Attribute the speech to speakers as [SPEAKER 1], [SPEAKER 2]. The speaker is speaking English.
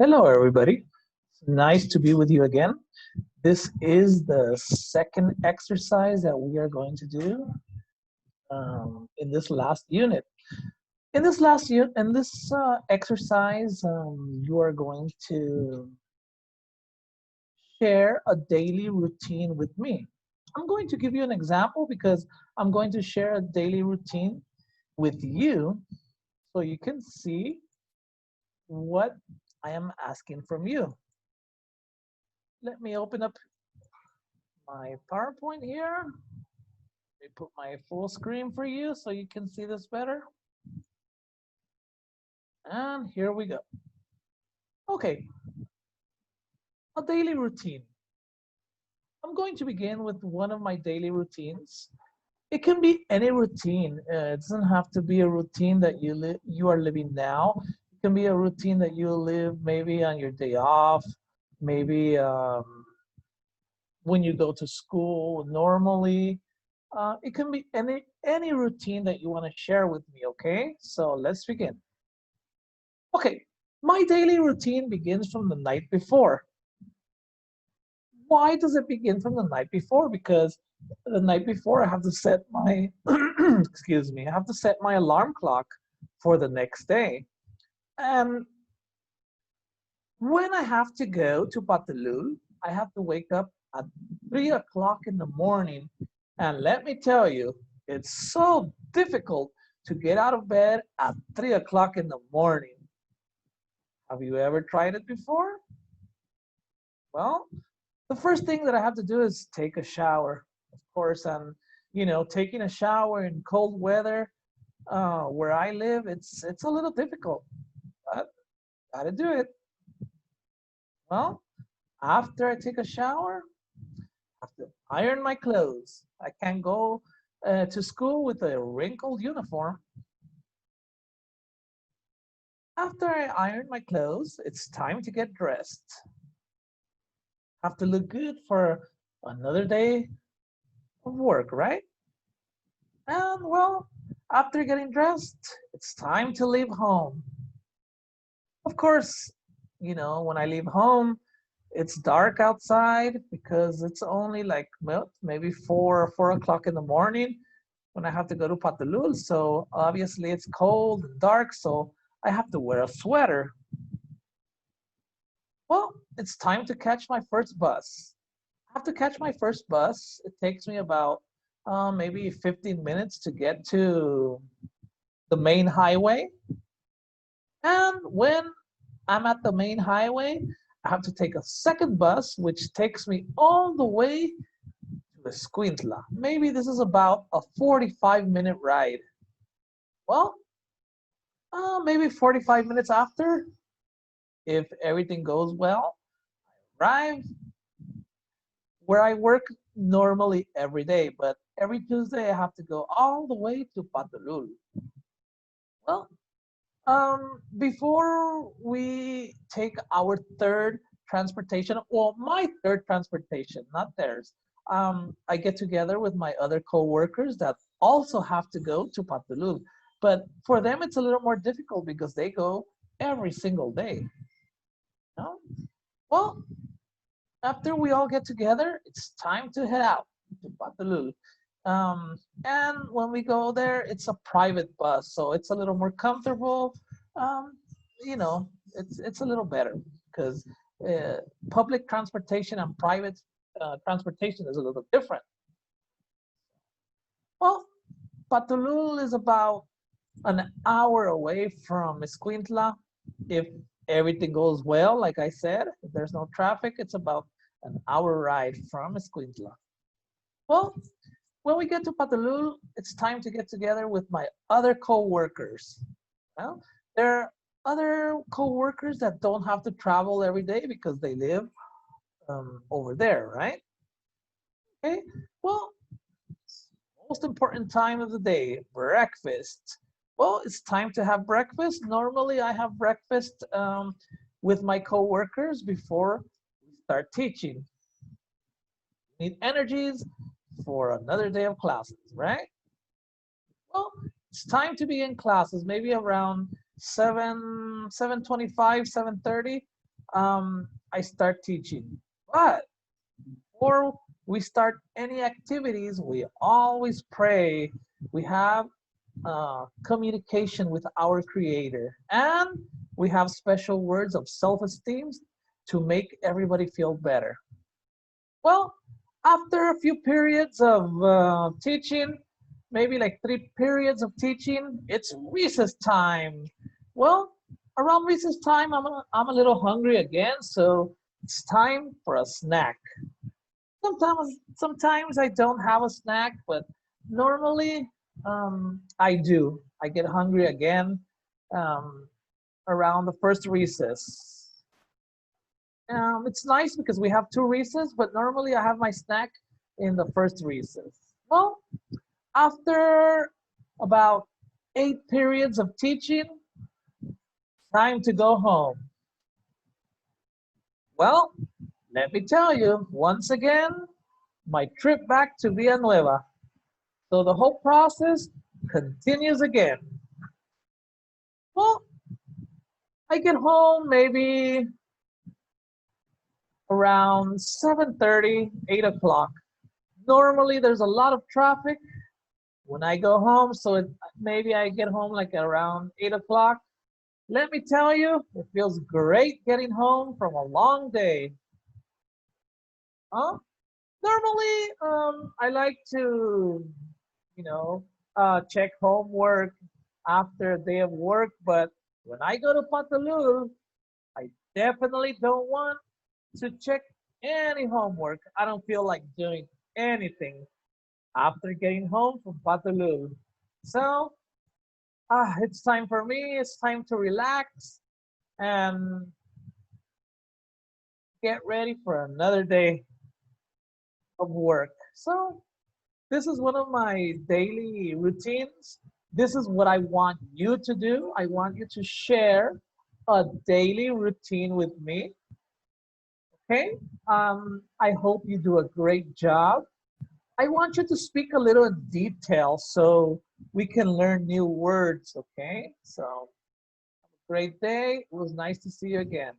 [SPEAKER 1] Hello, everybody. Nice to be with you again. This is the second exercise that we are going to do in this last unit. In this exercise, you are going to share a daily routine with me. I'm going to give you an example because I'm going to share a daily routine with you so you can see what I am asking from you. Let me open up my PowerPoint here. Let me put my full screen for you so you can see this better. And here we go. Okay, a daily routine. I'm going to begin with one of my daily routines. It can be any routine. It doesn't have to be a routine that you are living now. It can be a routine that you live maybe on your day off, maybe when you go to school normally. It can be any routine that you want to share with me. Okay, so let's begin. Okay, my daily routine begins from the night before. Why does it begin from the night before? Because the night before I have to set my excuse me, I have to set my alarm clock for the next day. And when I have to go to Patulul, I have to wake up at 3 o'clock in the morning. And let me tell you, it's so difficult to get out of bed at 3 o'clock in the morning. Have you ever tried it before? Well, the first thing that I have to do is take a shower, of course. And taking a shower in cold weather where I live, it's a little difficult, but gotta do it. Well, after I take a shower, I have to iron my clothes. I can't go to school with a wrinkled uniform. After I iron my clothes, it's time to get dressed. Have to look good for another day of work, right? And well, after getting dressed, it's time to leave home. Of course, when I leave home, it's dark outside because it's only like well, maybe 4 o'clock in the morning when I have to go to Patulul. So obviously it's cold and dark, so I have to wear a sweater. Well, it's time to catch my first bus. I have to catch my first bus. It takes me about maybe 15 minutes to get to the main highway. And when I'm at the main highway, I have to take a second bus, which takes me all the way to Escuintla. Maybe this is about a 45-minute ride. Well, maybe 45 minutes after, if everything goes well, arrive where I work normally every day, but every Tuesday I have to go all the way to Patulul. Well, before we take our third transportation, well, my third transportation, not theirs, I get together with my other co-workers that also have to go to Patulul. But for them, it's a little more difficult because they go every single day. No? Well, after we all get together, it's time to head out to Patulul. And when we go there, it's a private bus, so it's a little more comfortable. Um, it's a little better because public transportation and private transportation is a little different. Well, Patulul is about an hour away from Escuintla. If everything goes well, like I said, if there's no traffic, it's about an hour ride from Escuintla. Well, when we get to Patulul, it's time to get together with my other co-workers. Well, there are other co-workers that don't have to travel every day because they live over there, right? Okay, well, most important time of the day, breakfast. Well, it's time to have breakfast. Normally, I have breakfast with my co-workers before we start teaching. Need energies for another day of classes, right? Well, it's time to be in classes, maybe around 7:25, 7:30. I start teaching. But before we start any activities, we always pray. We have communication with our Creator, and we have special words of self-esteem to make everybody feel better. Well, after a few periods of teaching, maybe like 3 periods of teaching, it's recess time. Well, around recess time, I'm a little hungry again, so it's time for a snack. Sometimes I don't have a snack, but normally I do. I get hungry again um, around the first recess. It's nice because we have 2 recess, but normally I have my snack in the first recess. Well, after about 8 periods of teaching, time to go home. Well, let me tell you, once again, my trip back to Villanueva. So the whole process continues again. Well, I get home maybe around 7:30, 8 o'clock. Normally there's a lot of traffic when I go home, so maybe I get home like around 8 o'clock. Let me tell you, it feels great getting home from a long day. Huh? Normally, I like to, you know, check homework after a day of work, but when I go to Patalul, I definitely don't want to check any homework. I don't feel like doing anything after getting home from Patalul. So, it's time for me. It's time to relax and get ready for another day of work. So, this is one of my daily routines. This is what I want you to do. I want you to share a daily routine with me. Okay? I hope you do a great job. I want you to speak a little in detail so we can learn new words. Okay? So, great day. It was nice to see you again.